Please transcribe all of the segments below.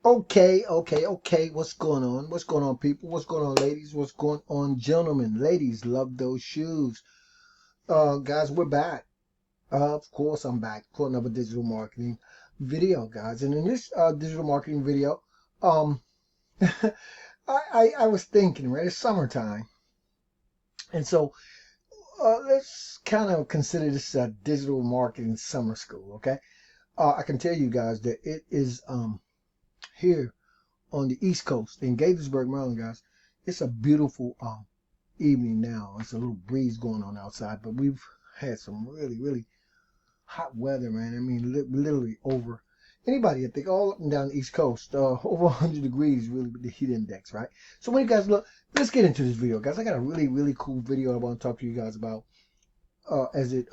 Okay. What's going on? What's going on, people? What's going on, ladies? What's going on, gentlemen? Ladies, love those shoes. Guys, we're back. Of course, I'm back for another digital marketing video, guys. And in this digital marketing video, um, I was thinking, right? It's summertime, and so let's kind of consider this a digital marketing summer school. Okay, I can tell you guys that it is here on the East Coast in Gaithersburg, Maryland, guys. It's a beautiful evening now. It's a little breeze going on outside, but we've had some really hot weather, man. I mean, literally over anybody, I think, all up and down the East Coast, over 100 degrees, really, with the heat index, right? So when you guys look, let's get into this video, guys. I got a really cool video I want to talk to you guys about as it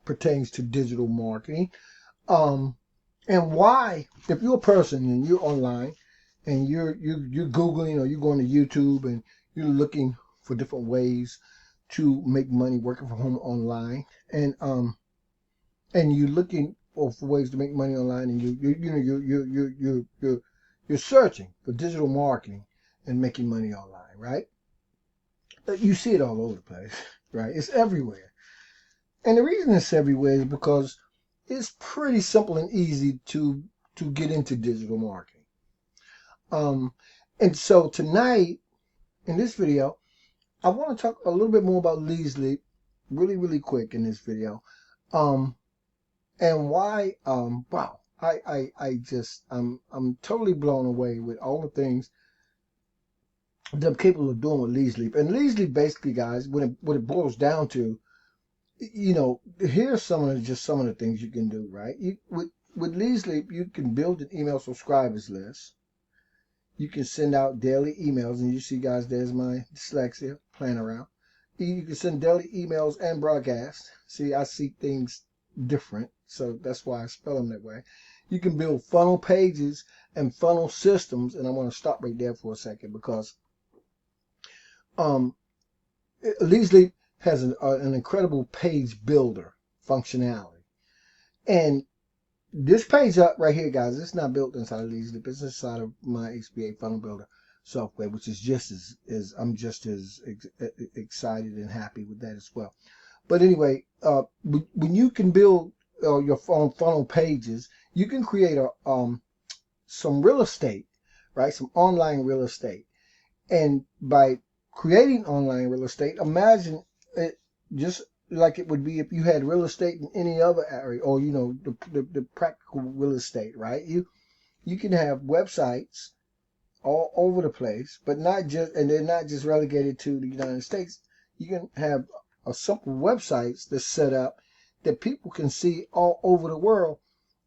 pertains to digital marketing. And why, if you're a person and you're online and you're Googling or you're going to YouTube and you're looking for different ways to make money working from home online, and you're looking for ways to make money online, and you're searching for digital marketing and making money online, right? You see it all over the place, right? It's everywhere. And the reason it's everywhere is because it's pretty simple and easy to get into digital marketing. And so tonight in this video, I want to talk a little bit more about Leads Leap, really quick in this video, and why. Wow, I'm totally blown away with all the things that I'm capable of doing with Leads Leap. And Leads Leap, basically, guys, what it boils down to, here's some of the things you can do, right? With Leads Leap, you can build an email subscribers list. You can send out daily emails, and you see, guys, there's my dyslexia playing around. You can send daily emails and broadcasts. See, I see things different, so that's why I spell them that way. You can build funnel pages and funnel systems, and I want to stop right there for a second because Leads Leap has an incredible page builder functionality. And this page up right here, guys, it's not built inside of Leads Leap. It's inside of my HBA funnel builder software, which is just as I'm just as excited and happy with that as well. But anyway, when you can build your own funnel pages, you can create some real estate, right? Some online real estate. And by creating online real estate, imagine it just like it would be if you had real estate in any other area, or the practical real estate, right? You can have websites all over the place, but they're not just relegated to the United States. You can have a simple websites that's set up that people can see all over the world,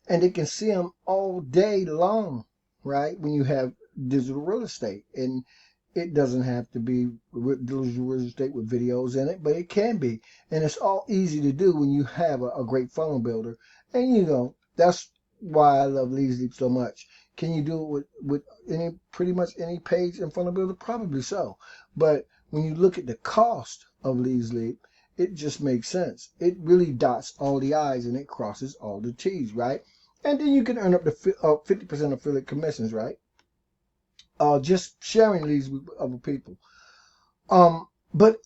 and they can see them all day long, right? When you have digital real estate, and it doesn't have to be digital real estate with videos in it, but it can be. And it's all easy to do when you have a great funnel builder. And that's why I love Leads Leap so much. Can you do it with pretty much any page and funnel builder? Probably so. But when you look at the cost of Leads Leap, it just makes sense. It really dots all the I's and it crosses all the T's, right? And then you can earn up to 50% affiliate commissions, right? Just sharing leads with other people. But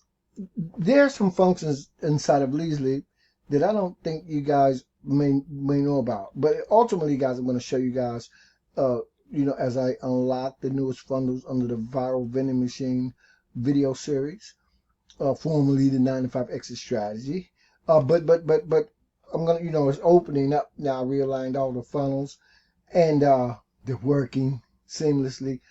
there's some functions inside of Leads Leap that I don't think you guys may know about. But ultimately, guys, I'm going to show you guys, as I unlock the newest funnels under the Viral Vending Machine video series, formerly the 9 to 5 exit strategy. But I'm gonna, it's opening up now. I realigned all the funnels, and they're working seamlessly.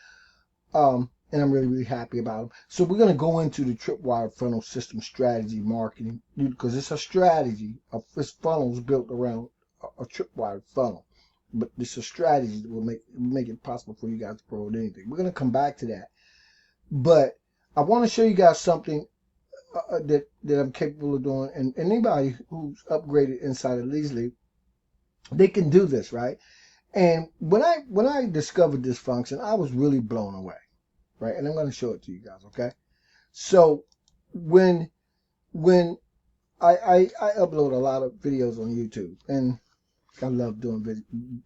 And I'm really happy about them. So we're going to go into the Tripwire funnel system strategy marketing, because it's a strategy of this funnels built around a Tripwire funnel. But it's a strategy that will make it possible for you guys to promote anything. We're going to come back to that. But I want to show you guys something that I'm capable of doing. And anybody who's upgraded inside of Leads Leap, they can do this, right? And when I discovered this function, I was really blown away. Right, and I'm going to show it to you guys, okay? So when I upload a lot of videos on YouTube, and I love doing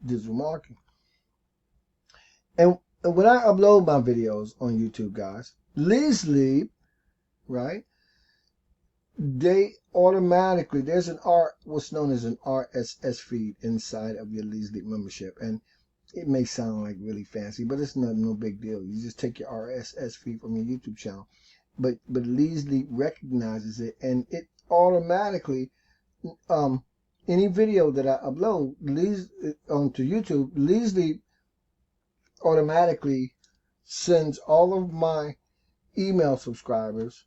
digital marketing, And when I upload my videos on YouTube, guys, Leasley, right? They automatically, there's what's known as an RSS feed inside of your Leasley membership. And it may sound like really fancy, but it's no big deal. You just take your RSS feed from your YouTube channel. But Leasley recognizes it, and it automatically, any video that I upload onto YouTube, Leasley automatically sends all of my email subscribers.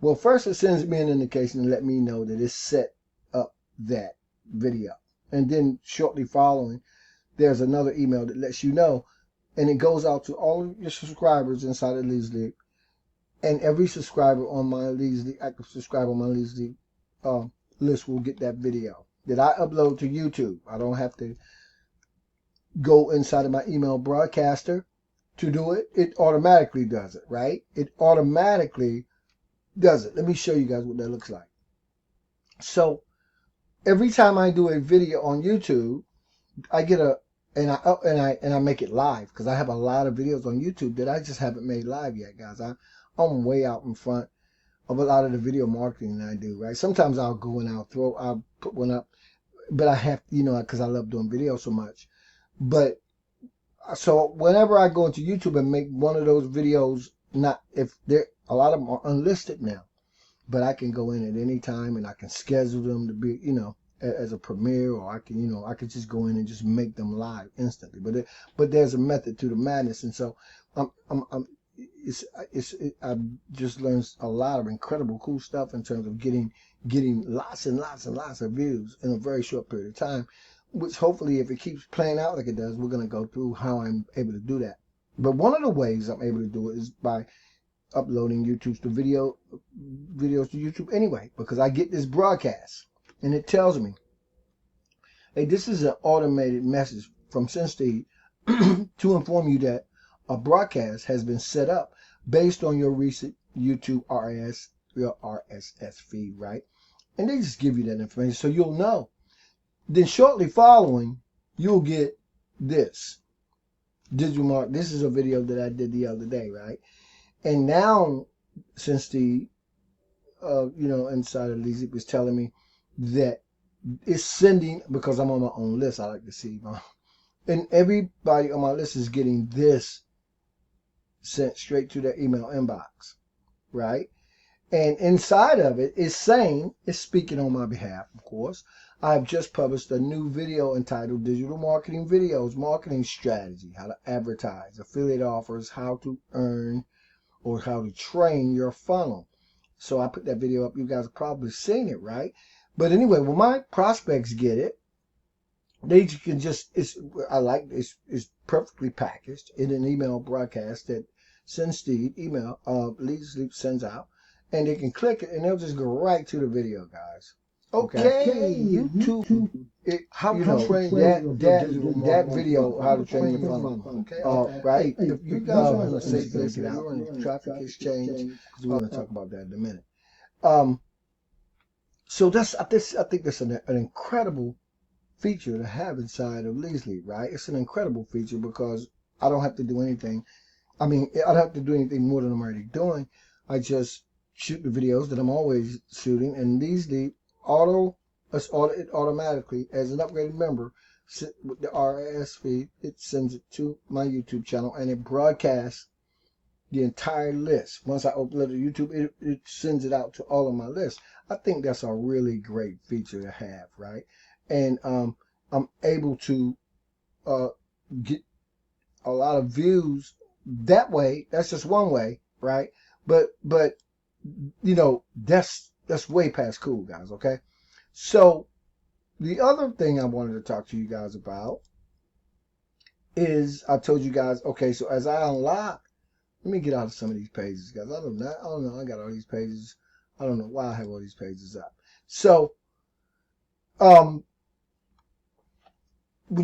Well, first it sends me an indication and let me know that it's set up that video. And then shortly following, there's another email that lets you know, and it goes out to all of your subscribers inside of Leasley. And every subscriber on my Leasley, active subscriber on my Leasley list will get that video that I upload to YouTube. I don't have to go inside of my email broadcaster to do it. It automatically does it, right? It automatically does it. Let me show you guys what that looks like. So every time I do a video on YouTube, I get and I make it live, because I have a lot of videos on YouTube that I just haven't made live yet, guys. I'm way out in front of a lot of the video marketing that I do, right? Sometimes I'll go and I'll put one up, but I have, because I love doing videos so much. But so whenever I go into YouTube and make one of those videos, a lot of them are unlisted now, but I can go in at any time and I can schedule them to be, as a premiere, or I can, I could just go in and just make them live instantly. But there's a method to the madness, and so I've just learned a lot of incredible cool stuff in terms of getting lots and lots and lots of views in a very short period of time, which hopefully, if it keeps playing out like it does, we're going to go through how I'm able to do that. But one of the ways I'm able to do it is by uploading videos to YouTube anyway, because I get this broadcast and it tells me, hey, this is an automated message from SendSteed to inform you that a broadcast has been set up based on your recent YouTube RSS feed, right? And they just give you that information so you'll know. Then shortly following, you'll get this. This is a video that I did the other day, right? And now, since the, inside of Leasley is telling me that it's sending, because I'm on my own list, I like to see, and everybody on my list is getting this sent straight to their email inbox, right? And inside of it is saying, it's speaking on my behalf, of course. I've just published a new video entitled Digital Marketing Videos, Marketing Strategy, How to Advertise, Affiliate Offers, How to Earn, or How to Train Your Funnel. So I put that video up. You guys have probably seen it, right? But anyway, when my prospects get it, they can just, it's perfectly packaged in an email broadcast that SendSteed Leasley sends out, and they can click it and they'll just go right to the video, guys. Okay, YouTube, how to train that video, how to train your funnel. Okay, right? If you guys want to say get out and traffic exchange, because we're going to talk about that in a minute. So I think that's an incredible feature to have inside of Leasley, right? It's an incredible feature because I don't have to do anything. I mean, I don't have to do anything more than I'm already doing. I just shoot the videos that I'm always shooting, and Leasley automatically, as an upgraded member, with the RSS feed, it sends it to my YouTube channel, and it broadcasts the entire list. Once I upload it to YouTube, it sends it out to all of my lists. I think that's a really great feature to have, right? And I'm able to get a lot of views that way. That's just one way, right? But that's way past cool, guys. Okay. So the other thing I wanted to talk to you guys about is, I told you guys, okay, so as I unlock, let me get out of some of these pages, guys. I don't know. I got all these pages. I don't know why I have all these pages up. So, when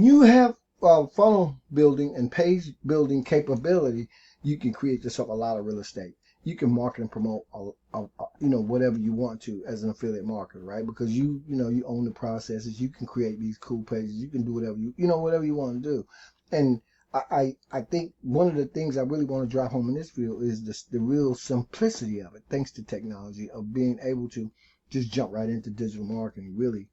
you have funnel building and page building capability, you can create yourself a lot of real estate. You can market and promote, whatever you want to as an affiliate marketer, right? Because you own the processes. You can create these cool pages. You can do whatever whatever you want to do. And I think one of the things I really want to drive home in this video is the real simplicity of it, thanks to technology, of being able to just jump right into digital marketing, really.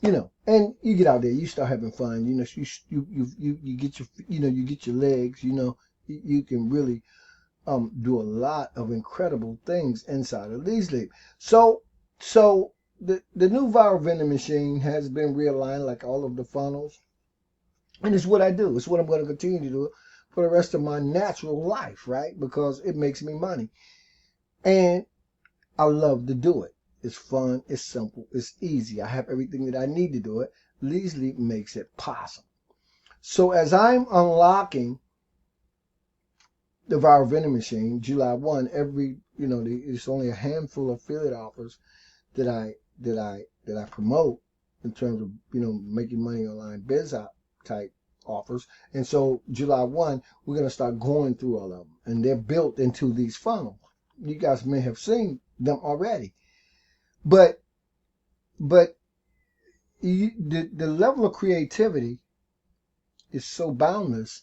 And you get out there, you start having fun, you get your, you get your legs, you can really do a lot of incredible things inside of Leads Leap. So the new viral vending machine has been realigned like all of the funnels. And it's what I do. It's what I'm going to continue to do for the rest of my natural life, right? Because it makes me money. And I love to do it. It's fun, it's simple, it's easy. I have everything that I need to do it. Leads Leap makes it possible. So as I'm unlocking the viral vending machine, July 1, it's only a handful of affiliate offers that I promote in terms of, making money online biz type offers. And so July 1, we're going to start going through all of them. And they're built into these funnels. You guys may have seen them already. But the level of creativity is so boundless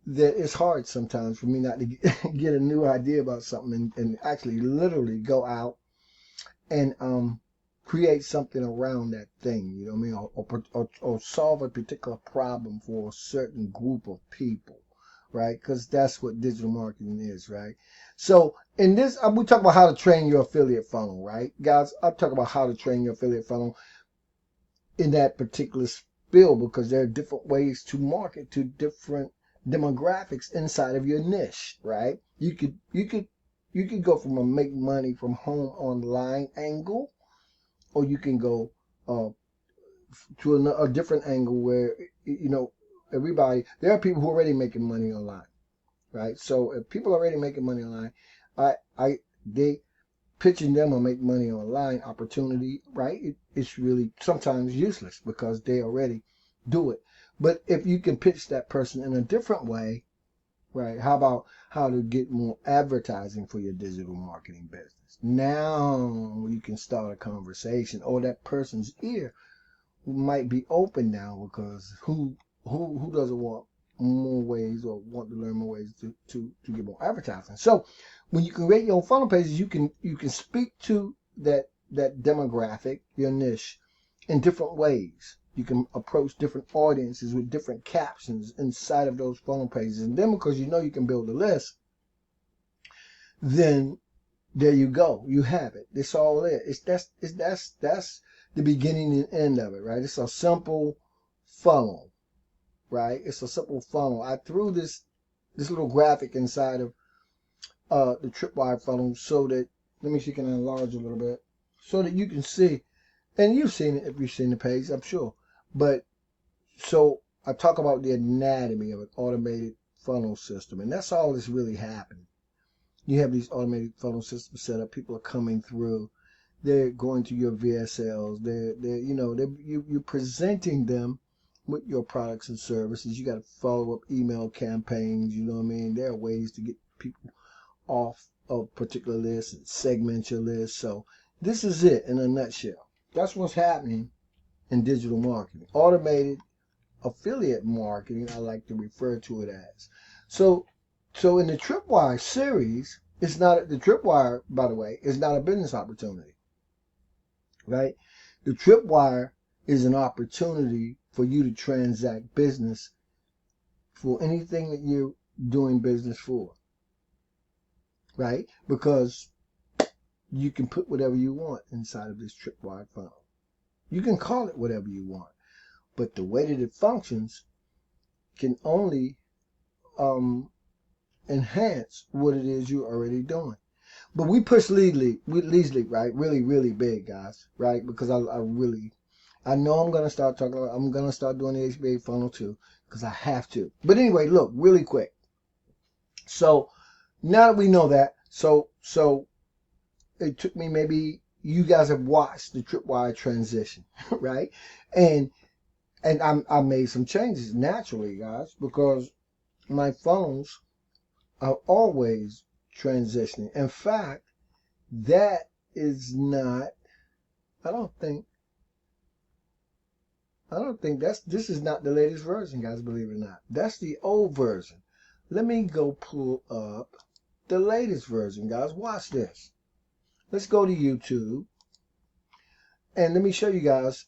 that it's hard sometimes for me not to get a new idea about something and actually literally go out and create something around that thing, you know what I mean, or solve a particular problem for a certain group of people, right? Because that's what digital marketing is, right? So in this, we talk about how to train your affiliate funnel, right, guys? I'm talking about how to train your affiliate funnel in that particular spiel, because there are different ways to market to different demographics inside of your niche, right? You could go from a make money from home online angle, or you can go to a different angle where there are people who are already making money online, right? So if people are already making money online, they pitching them a make money online opportunity, right? It's really sometimes useless because they already do it. But if you can pitch that person in a different way, right? How about how to get more advertising for your digital marketing business? Now you can start a conversation, or that person's ear might be open now, because who doesn't want more ways, or want to learn more ways to get more advertising? So when you create your own funnel pages, you can speak to that demographic, your niche, in different ways. You can approach different audiences with different captions inside of those funnel pages. And then because you can build a list, then there you go. You have it. It's all there. That's the beginning and end of it, right? It's a simple funnel, right? It's a simple funnel. I threw this little graphic inside of the Tripwire funnel so that, let me see, can I enlarge a little bit, so that you can see, and you've seen it if you've seen the page, I'm sure. But so I talk about the anatomy of an automated funnel system, and that's all that's really happening. You have these automated funnel systems set up. People are coming through. They're going to your VSLs. You're presenting them with your products and services. You got to follow up email campaigns. You know what I mean? There are ways to get people off of particular lists and segment your list. So this is it in a nutshell. That's what's happening in digital marketing. Automated affiliate marketing, I like to refer to it as. So in the Tripwire series, it's not, the Tripwire, by the way, is not a business opportunity, right? The Tripwire is an opportunity for you to transact business for anything that you're doing business for, right? Because you can put whatever you want inside of this Tripwire funnel. You can call it whatever you want, but the way that it functions can only enhance what it is you're already doing. But we push Leads Leap, right? Really, really big, guys, right? Because I know I'm going to start talking about, I'm going to start doing the HBA funnel too, because I have to. But anyway, look, really quick. So now that we know that, so it took me, maybe you guys have watched the Tripwire transition, right? And I made some changes naturally, guys, because my funnels are always transitioning. In fact, that is not, I don't think, I don't think this is not the latest version, guys, believe it or not. That's the old version. Let me go pull up the latest version, guys. Watch this. Let's go to YouTube and let me show you guys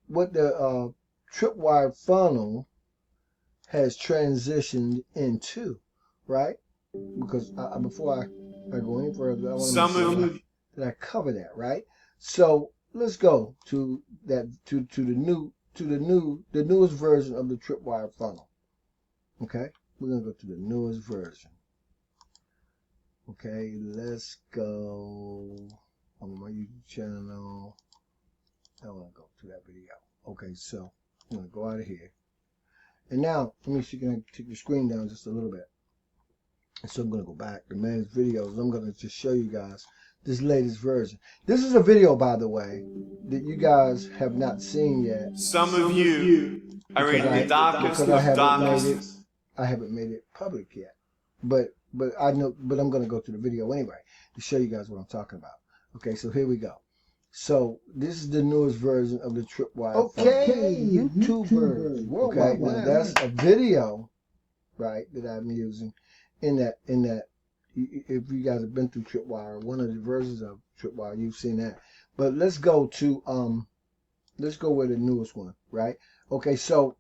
what the Tripwire funnel has transitioned into, right? Because before I go any further, I want to make sure that I cover that, right? So let's go to that to the newest version of the Tripwire funnel. Okay, we're gonna go to the newest version. Okay, let's go on my YouTube channel. I want to go to that video. Okay, so I'm gonna go out of here, and now let me see. Can I take the screen down just a little bit? And so I'm gonna go back to manage videos. I'm gonna just show you guys this latest version. This is a video, by the way, that you guys have not seen yet. Some of you are in the darkest of darkness. I haven't made it public yet, but I'm gonna go to the video anyway to show you guys what I'm talking about. Okay, so here we go. So this is the newest version of the Tripwire. Okay, YouTubers. Okay, now that's a video, right, that I'm using. In that, if you guys have been through Tripwire, one of the versions of Tripwire, you've seen that. But let's go with the newest one, right? Okay, so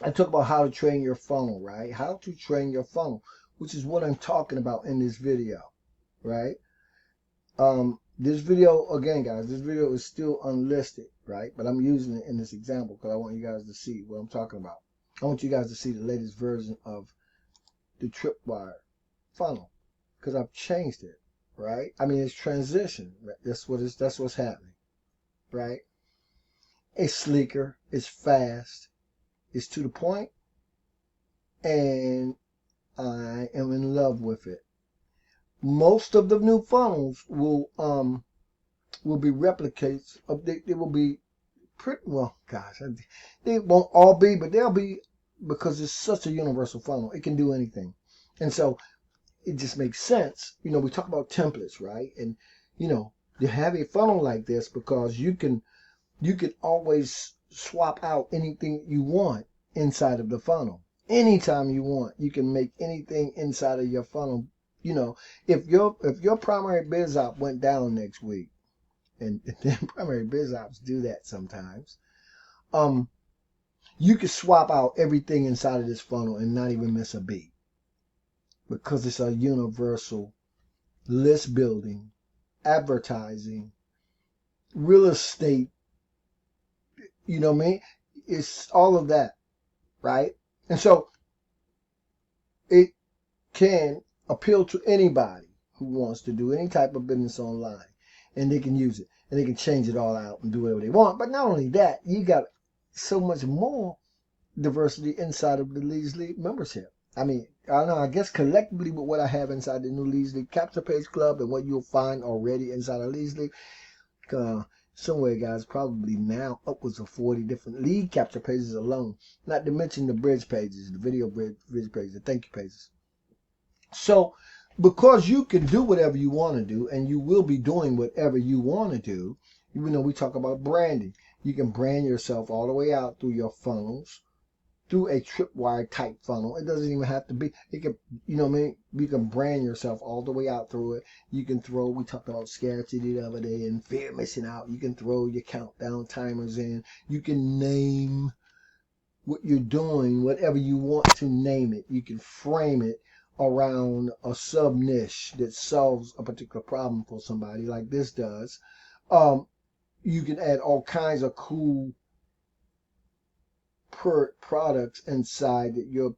I talk about how to train your funnel, right? How to train your funnel, which is what I'm talking about in this video, right? This video, again, guys, this video is still unlisted, right? But I'm using it in this example because I want you guys to see what I'm talking about. I want you guys to see the latest version of the Tripwire funnel because I've changed it, right? I mean, it's transition. That's what's happening, right? It's sleeker, it's fast, it's to the point, and I am in love with it. Most of the new funnels will be replicates of they will be pretty well, gosh, they won't all be, but they'll be, because it's such a universal funnel. It can do anything. And so it just makes sense. You know, we talk about templates, right? And, you know, you have a funnel like this because you can always swap out anything you want inside of the funnel. Anytime you want, you can make anything inside of your funnel. You know, if your primary biz op went down next week, and then primary biz ops do that sometimes, you could swap out everything inside of this funnel and not even miss a beat because it's a universal list building, advertising, real estate. You know what I mean? It's all of that, right? And so it can appeal to anybody who wants to do any type of business online, and they can use it and they can change it all out and do whatever they want. But not only that, you got so much more diversity inside of the Leads League membership. I mean, I don't know, I guess collectively with what I have inside the new Leads League Capture Page Club and what you'll find already inside of Leads League, somewhere, guys, probably now upwards of 40 different lead capture pages alone, not to mention the bridge pages, the video bridge pages, the thank you pages. So because you can do whatever you want to do, and you will be doing whatever you want to do, even though we talk about branding, you can brand yourself all the way out through your funnels, through a Tripwire type funnel. It doesn't even have to be, it can, you know what I mean? You can brand yourself all the way out through it. You can throw, we talked about scarcity the other day and fear of missing out. You can throw your countdown timers in. You can name what you're doing, whatever you want to name it. You can frame it around a sub niche that solves a particular problem for somebody like this does. You can add all kinds of cool products inside that you're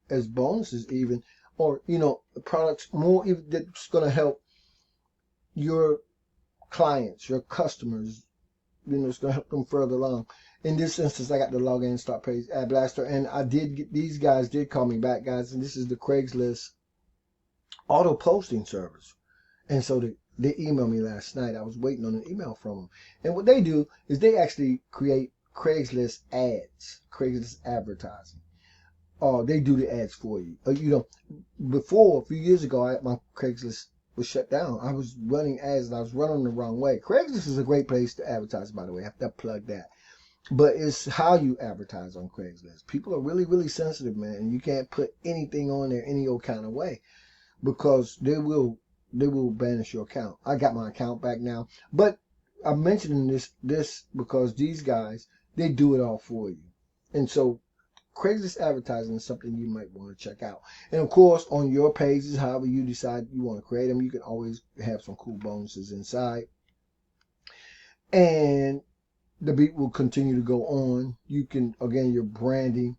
as bonuses even, or you know, products more even that's going to help your clients, your customers. You know, it's going to help them further along. In this instance, I got the login start page ad blaster, and I did get, these guys did call me back, guys, and this is the Craigslist auto posting service. And so they emailed me last night. I was waiting on an email from them, and what they do is they actually create Craigslist ads, Craigslist advertising. They do the ads for you. You know, before, a few years ago, my Craigslist was shut down. I was running ads and I was running the wrong way. Craigslist is a great place to advertise, by the way. I have to plug that. But it's how you advertise on Craigslist. People are really, really sensitive, man. And you can't put anything on there any old kind of way, because they will banish your account. I got my account back now, but I'm mentioning this because these guys, they do it all for you. And so Craigslist advertising is something you might want to check out. And of course, on your pages, however you decide you want to create them, you can always have some cool bonuses inside. And the beat will continue to go on. You can, again, you're branding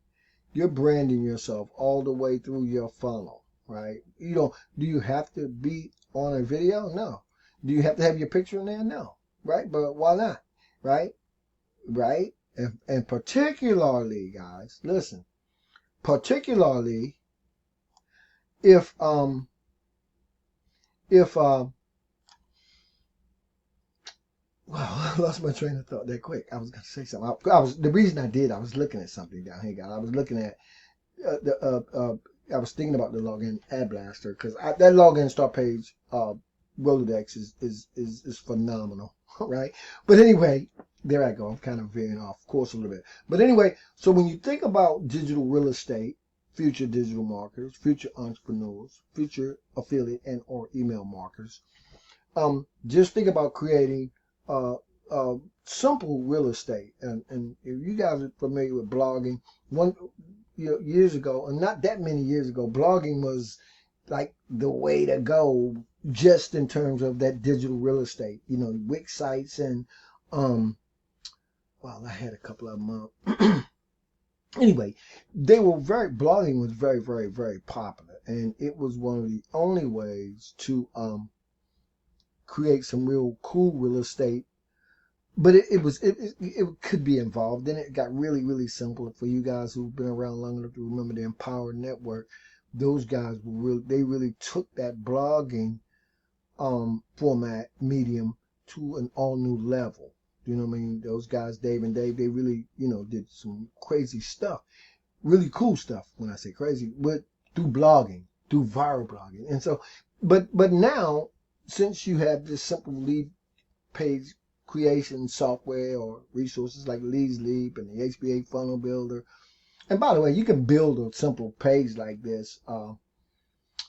yourself all the way through your funnel, right? Do you have to be on a video? No. Do you have to have your picture in there? No, right? But why not, right? Right? And particularly, guys, listen, particularly if wow, I lost my train of thought that quick. I was gonna say something. The reason I was looking at something down here, guys. I was looking at I was thinking about the login ad blaster, because that login start page Rolodex is phenomenal, right? But anyway, there I go. I'm kind of veering off course a little bit. But anyway, so when you think about digital real estate, future digital marketers, future entrepreneurs, future affiliate and or email marketers, just think about creating simple real estate. And if you guys are familiar with blogging, years ago, and not that many years ago, blogging was like the way to go, just in terms of that digital real estate. Wix sites and well, I had a couple of them. Anyway, blogging was very, very, very popular, and it was one of the only ways to create some real cool real estate. But it could be involved. Then it got really, really simple. For you guys who've been around long enough to remember the Empower Network, those guys they really took that blogging format medium to an all new level. You know what I mean? Those guys, Dave and Dave, they really, did some crazy stuff, really cool stuff. When I say crazy, but through blogging, through viral blogging. And so, but now, since you have this simple lead page creation software or resources like Leads Leap and the HBA Funnel Builder. And by the way, you can build a simple page like this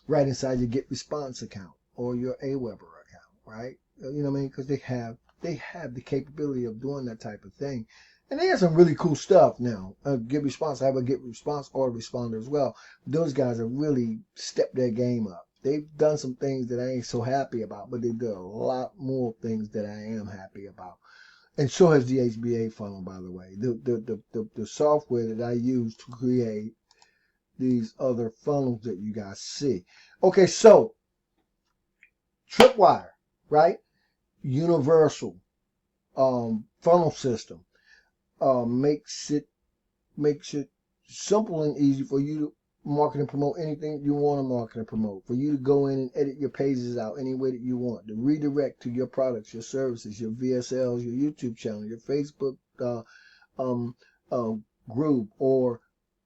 right inside your Get Response account or your Aweber account, right? You know what I mean? Because they have the capability of doing that type of thing. And they have some really cool stuff now. Get Response, I have a Get Response autoresponder as well. Those guys have really stepped their game up. They've done some things that I ain't so happy about, but they do a lot more things that I am happy about. And so has the HBA funnel, by the way. The software that I use to create these other funnels that you guys see. Okay, so Tripwire, right? Universal funnel system makes it simple and easy for you to market and promote anything you want to market and promote, for you to go in and edit your pages out any way that you want, to redirect to your products, your services, your VSLs, your YouTube channel, your Facebook group or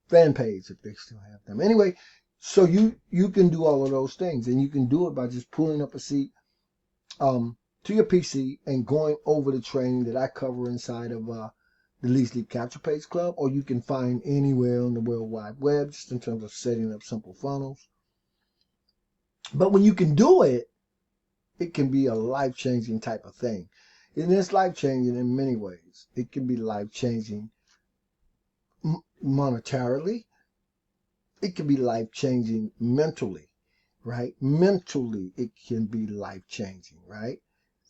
fan page if they still have them. Anyway, so you can do all of those things, and you can do it by just pulling up a seat to your PC and going over the training that I cover inside of the Leads Leap Capture Page Club, or you can find anywhere on the World Wide Web, just in terms of setting up simple funnels. But when you can do it, it can be a life-changing type of thing. And it's life-changing in many ways. It can be life-changing monetarily. It can be life-changing mentally, right? Mentally, it can be life-changing, right?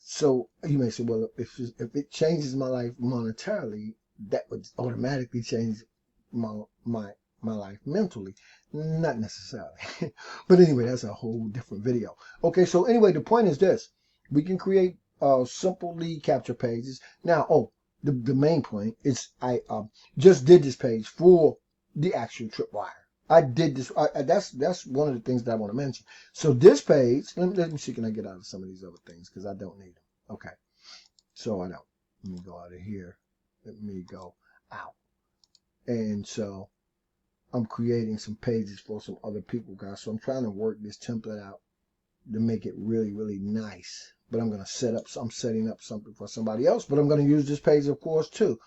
So you may say, well, if it changes my life monetarily, that would automatically change my life mentally. Not necessarily. But anyway, that's a whole different video. Okay, so anyway, the point is this. We can create simple lead capture pages. Now, the main point is I just did this page for the actual Tripwire. I did this. That's one of the things that I want to mention. So this page, let me see, can I get out of some of these other things, because I don't need them. Okay, so I don't. Let me go out of here. Let me go out. And so I'm creating some pages for some other people, guys. So I'm trying to work this template out to make it really, really nice. But I'm setting up something for somebody else. But I'm going to use this page, of course, too.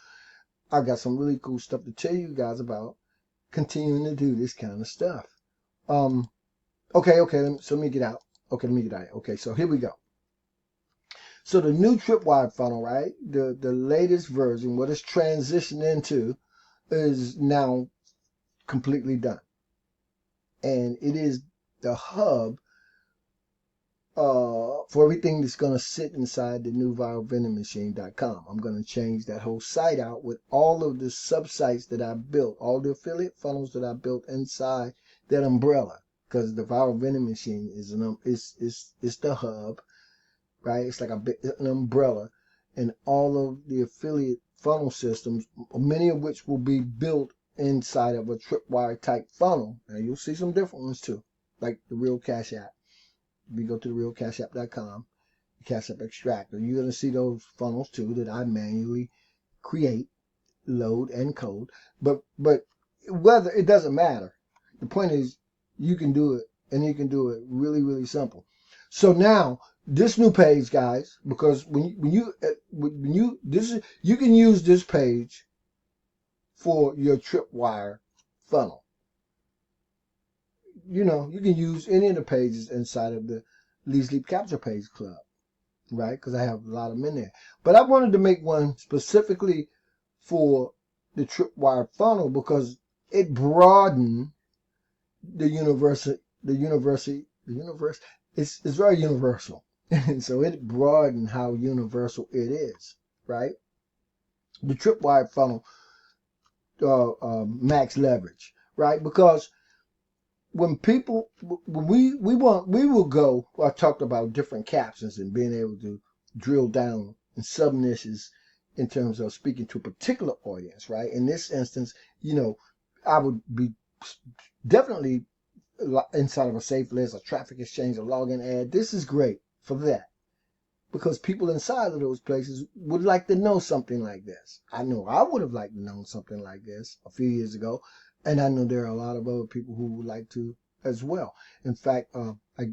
I got some really cool stuff to tell you guys about continuing to do this kind of stuff. Okay, so let me get out. Okay, so here we go. So the new Tripwire funnel, right? The latest version, what it's transitioned into, is now completely done. And it is the hub for everything that's going to sit inside the newviralvendingmachine.com. I'm going to change that whole site out with all of the subsites that I built, all the affiliate funnels that I built inside that umbrella, because the Viral Vending Machine is the hub, right? It's like an umbrella, and all of the affiliate funnel systems, many of which will be built inside of a Tripwire type funnel. Now you'll see some different ones too, like the Real Cash App. If you go to the realcashapp.com, Cash App Extractor, you're going to see those funnels too that I manually create, load, and code. But whether, it doesn't matter. The point is, you can do it, and you can do it really, really simple. So now this new page, guys, because you can use this page for your Tripwire funnel. You know, you can use any of the pages inside of the Lead Sleep Capture Page Club, right? Because I have a lot of them in there. But I wanted to make one specifically for the Tripwire funnel because it broadened the universe. It's very universal. And so it broadened how universal it is, right? The Tripwire funnel max leverage, right? Because when people, we will go, I talked about different captions and being able to drill down in sub niches in terms of speaking to a particular audience, right? In this instance, you know, I would be definitely inside of a safe list, a traffic exchange, a login ad. This is great for that because people inside of those places would like to know something like this. I know I would have liked to know something like this a few years ago. And I know there are a lot of other people who would like to as well. In fact, I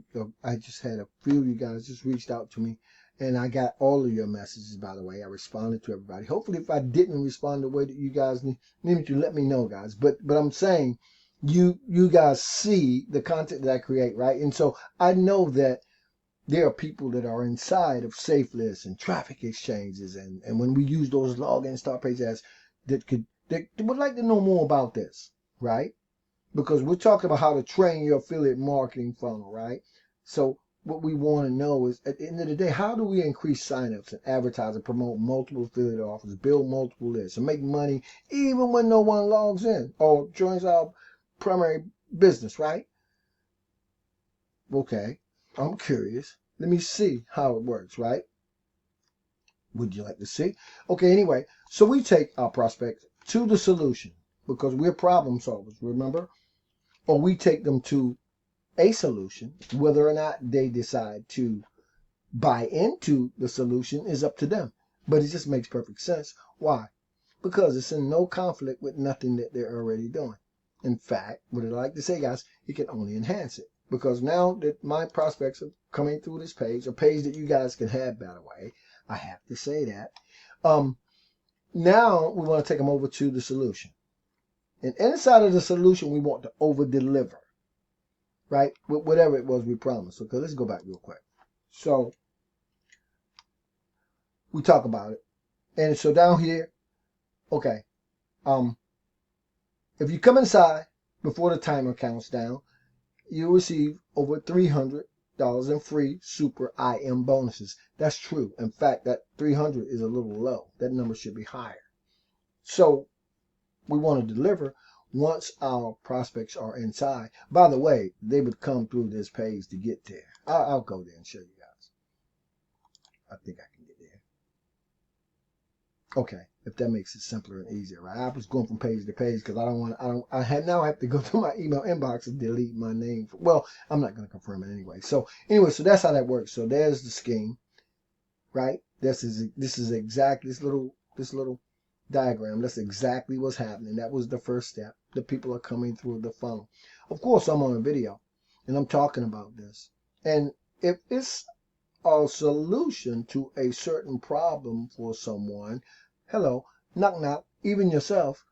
just had a few of you guys just reached out to me, and I got all of your messages, by the way. I responded to everybody. Hopefully, if I didn't respond the way that you guys need to, let me know, guys. But I'm saying you guys see the content that I create, right? And so I know that there are people that are inside of safe lists and traffic exchanges, and when we use those login start page ads that would like to know more about this. Right? Because we're talking about how to train your affiliate marketing funnel, right? So what we want to know is, at the end of the day, how do we increase signups and advertise and promote multiple affiliate offers, build multiple lists, and make money even when no one logs in or joins our primary business, right? Okay, I'm curious. Let me see how it works, right? Would you like to see? Okay, anyway, so we take our prospects to the solution because we're problem solvers, remember? Or we take them to a solution. Whether or not they decide to buy into the solution is up to them. But it just makes perfect sense. Why? Because it's in no conflict with nothing that they're already doing. In fact, what I like to say, guys, it can only enhance it. Because now that my prospects are coming through this page, a page that you guys can have, by the way, I have to say that. Now we want to take them over to the solution. And inside of the solution, we want to over-deliver, right? With whatever it was we promised. Okay, let's go back real quick. So we talk about it. And so down here, okay, if you come inside before the timer counts down, you'll receive over $300 in free super IM bonuses. That's true. In fact, that 300 is a little low. That number should be higher. So we want to deliver once our prospects are inside. By the way, they would come through this page to get there. I'll go there and show you guys. I think I can get there. Okay, if that makes it simpler and easier, right? I was going from page to page because I now have to go to my email inbox and delete my name. Well, I'm not going to confirm it anyway. So anyway, so that's how that works. So there's the scheme, right? This is exactly this little diagram. That's exactly what's happening. That was the first step. The people are coming through the funnel. Of course, I'm on a video and I'm talking about this. And if it's a solution to a certain problem for someone, hello, knock knock, even yourself,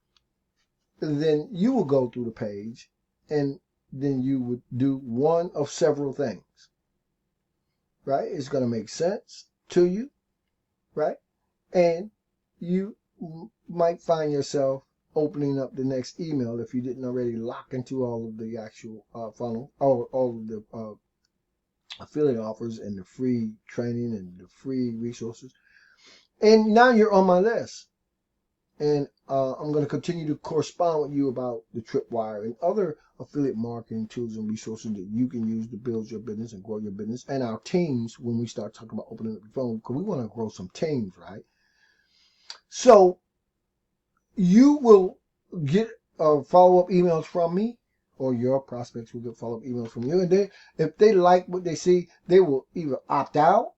then you will go through the page and then you would do one of several things, right? It's going to make sense to you, right? And you might find yourself opening up the next email if you didn't already lock into all of the actual funnel, all of the affiliate offers and the free training and the free resources. And now you're on my list. And I'm going to continue to correspond with you about the Tripwire and other affiliate marketing tools and resources that you can use to build your business and grow your business. And our teams, when we start talking about opening up the phone, because we want to grow some teams, right? So you will get follow-up emails from me, or your prospects will get follow-up emails from you. And if they like what they see, they will either opt out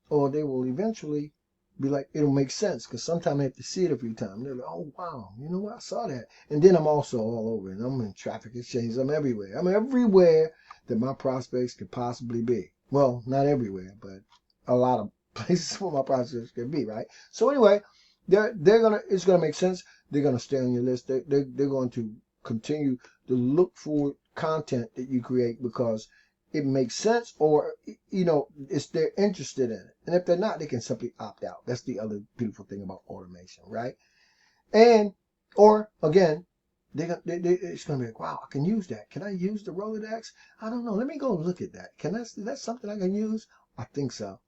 or they will eventually be like, it'll make sense, because sometimes they have to see it a few times. They're like, oh, wow, you know what? I saw that. And then I'm also all over, and I'm in traffic exchanges. I'm everywhere. I'm everywhere that my prospects could possibly be. Well, not everywhere, but a lot of places where my prospects can be, right? So anyway, it's gonna make sense. They're gonna stay on your list. They're going to continue to look for content that you create because it makes sense, or they're interested in it. And if they're not, they can simply opt out. That's the other beautiful thing about automation, right? And or again, it's gonna be like, wow, I can use that. Can I use the Rolodex? I don't know. Let me go look at that. Is that something I can use? I think so.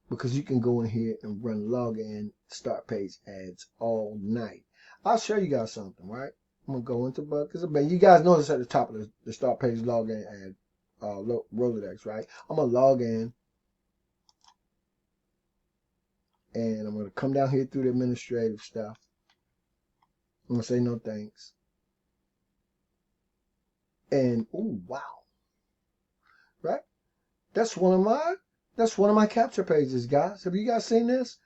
Because you can go in here and run login start page ads all night. I'll show you guys something, right? I'm gonna go into buckets. You guys notice at the top of the start page login ad Rolodex, right? I'm gonna log in and I'm gonna come down here through the administrative stuff. I'm gonna say no thanks. And oh wow, right? That's one of my capture pages, guys. Have you guys seen this?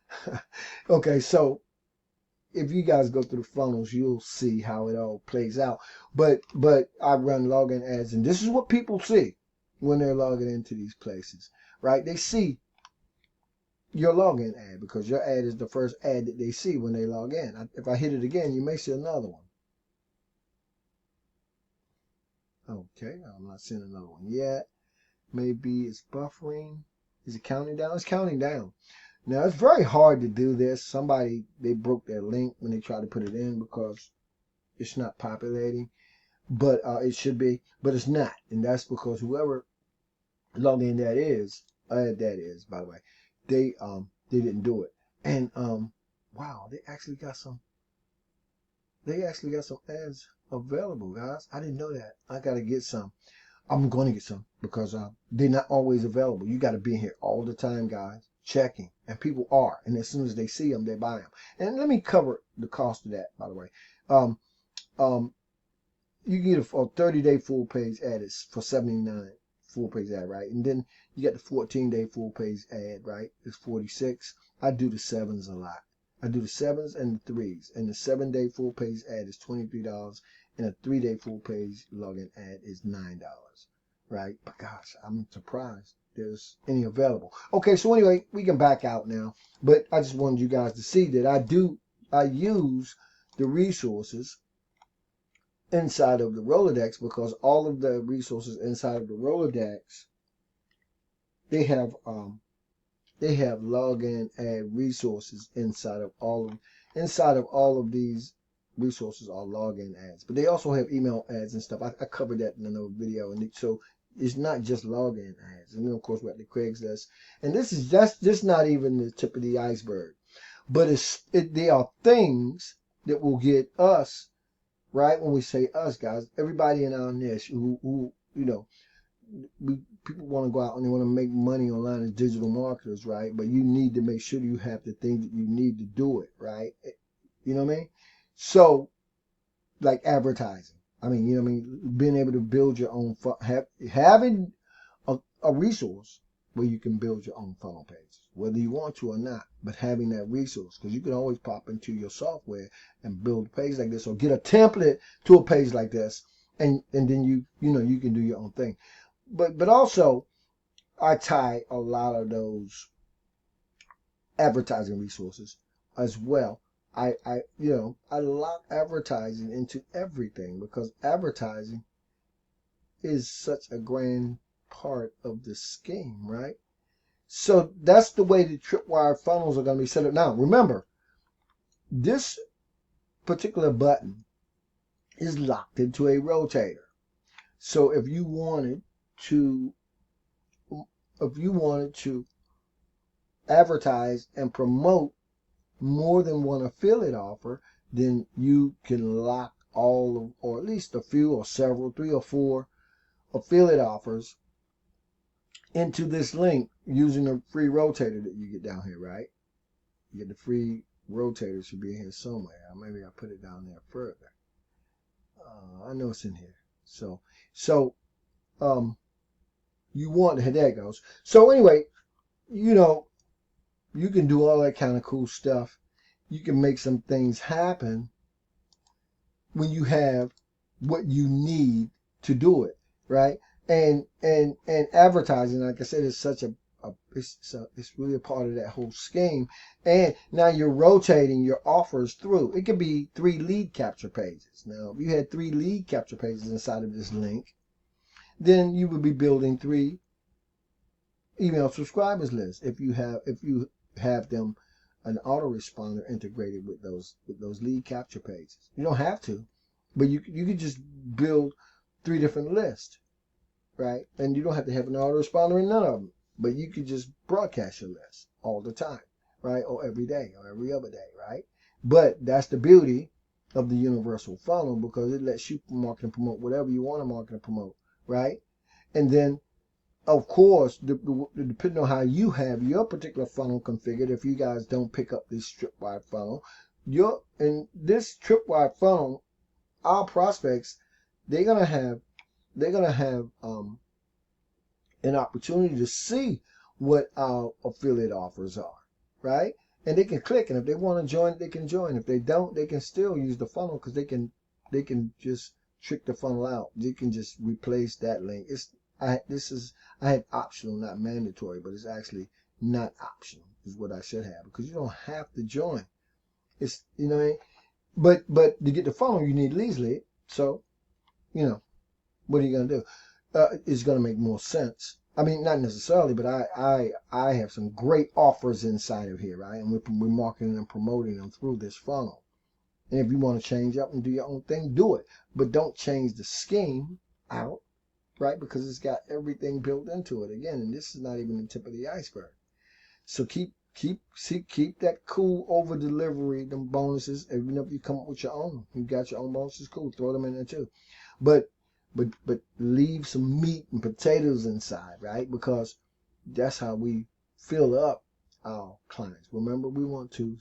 Okay, so if you guys go through the funnels, you'll see how it all plays out. But I run login ads, and this is what people see when they're logging into these places, right? They see your login ad because your ad is the first ad that they see when they log in. If I hit it again, you may see another one. Okay, I'm not seeing another one yet. Maybe it's buffering. Is it counting down? It's counting down. Now, it's very hard to do this. They broke their link when they tried to put it in because it's not populating. But it should be. But it's not. And that's because whoever logged in that is, by the way, they didn't do it. And wow, they actually got some ads available, guys. I didn't know that. I got to get some. I'm going to get some because they're not always available. You got to be in here all the time, guys, checking. And people are. And as soon as they see them, they buy them. And let me cover the cost of that, by the way. You can get a 30-day full page ad. It's for $79 full page ad, right? And then you got the 14-day full page ad, right? It's $46. I do the 7s a lot. I do the 7s and the 3s. And the 7-day full page ad is $23. And a 3-day full page login ad is $9, right? But gosh, I'm surprised there's any available. Okay, so anyway, we can back out now. But I just wanted you guys to see that I use the resources inside of the Rolodex because all of the resources inside of the Rolodex, they have login ad resources inside of all of these resources are login ads, but they also have email ads and stuff. I covered that in another video, and so it's not just login ads. And then of course we have the Craigslist, and that's just not even the tip of the iceberg, but they are things that will get us, right? When we say us, guys, everybody in our niche who people want to go out and they want to make money online as digital marketers, right? But you need to make sure you have the things that you need to do it, right? You know what I mean? So, like advertising. I mean, you know what I mean? Being able to build your own, having a resource where you can build your own funnel pages, whether you want to or not, but having that resource, because you can always pop into your software and build a page like this or get a template to a page like this, and then you can do your own thing. But also, I tie a lot of those advertising resources as well I lock advertising into everything because advertising is such a grand part of the scheme, right? So that's the way the Tripwire funnels are going to be set up. Now, remember, this particular button is locked into a rotator. So if you wanted to advertise and promote more than one affiliate offer, then you can lock all of, or at least a few or several, 3 or 4 affiliate offers into this link using a free rotator that you get down here, right? You get the free rotator, should be in here somewhere. Maybe I put it down there further. I know it's in here. So you want, there it goes. So anyway, you can do all that kind of cool stuff. You can make some things happen when you have what you need to do it, right? And advertising, like I said, is such it's really a part of that whole scheme. And now you're rotating your offers through. It could be 3 lead capture pages. Now, if you had 3 lead capture pages inside of this link, then you would be building 3 email subscribers lists if you have them an autoresponder integrated with those lead capture pages. You don't have to, but you could just build 3 different lists, right? And you don't have to have an autoresponder in none of them, but you could just broadcast your list all the time, right? Or every day or every other day, right? But that's the beauty of the universal funnel, because it lets you market and promote whatever you want to market and promote, right? And then, of course, depending on how you have your particular funnel configured, if you guys don't pick up this Tripwire funnel, in this Tripwire funnel, our prospects, they're gonna have an opportunity to see what our affiliate offers are, right? And they can click, and if they want to join, they can join. If they don't, they can still use the funnel, because they can just trick the funnel out. They can just replace that link. I had optional, not mandatory, but it's actually not optional, is what I should have, because you don't have to join. It's, what I mean? But to get the funnel, you need leads lead. So, what are you gonna do? It's gonna make more sense. I mean, not necessarily, but I have some great offers inside of here, right? And we're marketing and promoting them through this funnel. And if you want to change up and do your own thing, do it. But don't change the scheme out, right? Because it's got everything built into it again, and this is not even the tip of the iceberg. So keep that cool over delivery, them bonuses. Even if you come up with your own, you got your own bonuses, cool. Throw them in there too. But leave some meat and potatoes inside, right? Because that's how we fill up our clients. Remember, we want to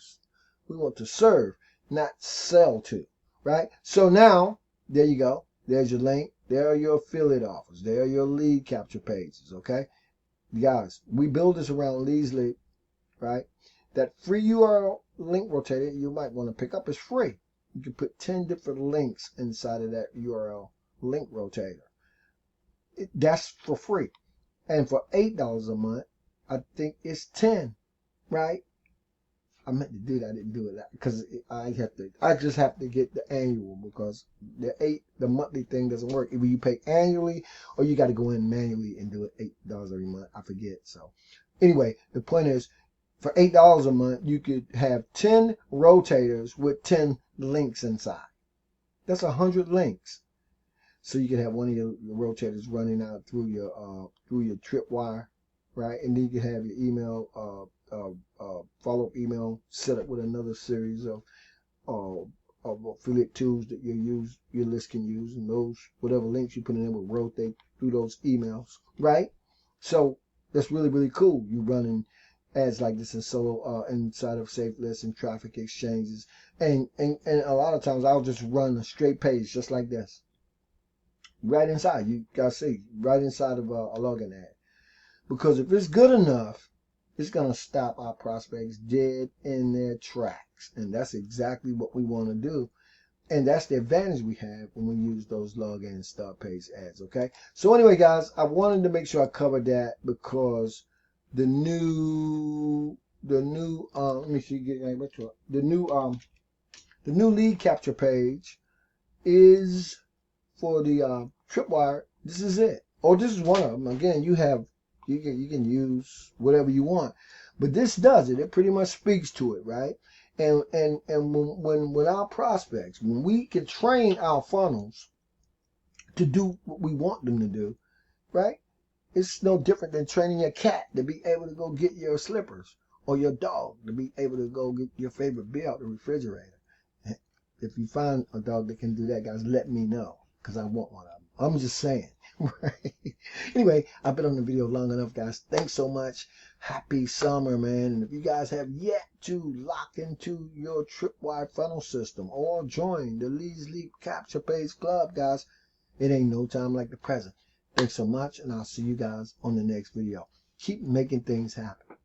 serve, not sell to, right? So now, there you go. There's your link. There are your affiliate offers. There are your lead capture pages, okay? Guys, we build this around leads lead, right? That free URL link rotator you might want to pick up is free. You can put 10 different links inside of that URL link rotator. That's for free. And for $8 a month, I think it's 10, right? I meant to do that. I didn't do it because I just have to get the annual, because the monthly thing doesn't work. Either you pay annually or you got to go in manually and do it $8 every month. I forget. So anyway, the point is, for $8 a month, you could have 10 rotators with 10 links inside. That's 100 links. So you can have one of your rotators running out through your Tripwire, right? And then you can have your email, follow-up email set up with another series of affiliate tools that your list can use, and those whatever links you put in there will rotate through those emails, right? So that's really, really cool. You running ads like this in solo inside of safe lists and traffic exchanges, and a lot of times I'll just run a straight page just like this. Right inside, you gotta see, right inside of a login ad. Because if it's good enough, it's gonna stop our prospects dead in their tracks. And that's exactly what we want to do. And that's the advantage we have when we use those login start page ads, okay? So anyway, guys, I wanted to make sure I covered that, because the new let me see, the new The new lead capture page is for the Tripwire. This is it. Or this is one of them. Again, you can use whatever you want. But this does it. It pretty much speaks to it, right? And when our prospects, when we can train our funnels to do what we want them to do, right? It's no different than training your cat to be able to go get your slippers, or your dog to be able to go get your favorite beer out the refrigerator. If you find a dog that can do that, guys, let me know, because I want one of them. I'm just saying. Right? Anyway, I've been on the video long enough, guys. Thanks so much. Happy summer, man. And if you guys have yet to lock into your Tripwire funnel system or join the Leads Leap Capture Page Club, guys, it ain't no time like the present. Thanks so much, and I'll see you guys on the next video. Keep making things happen.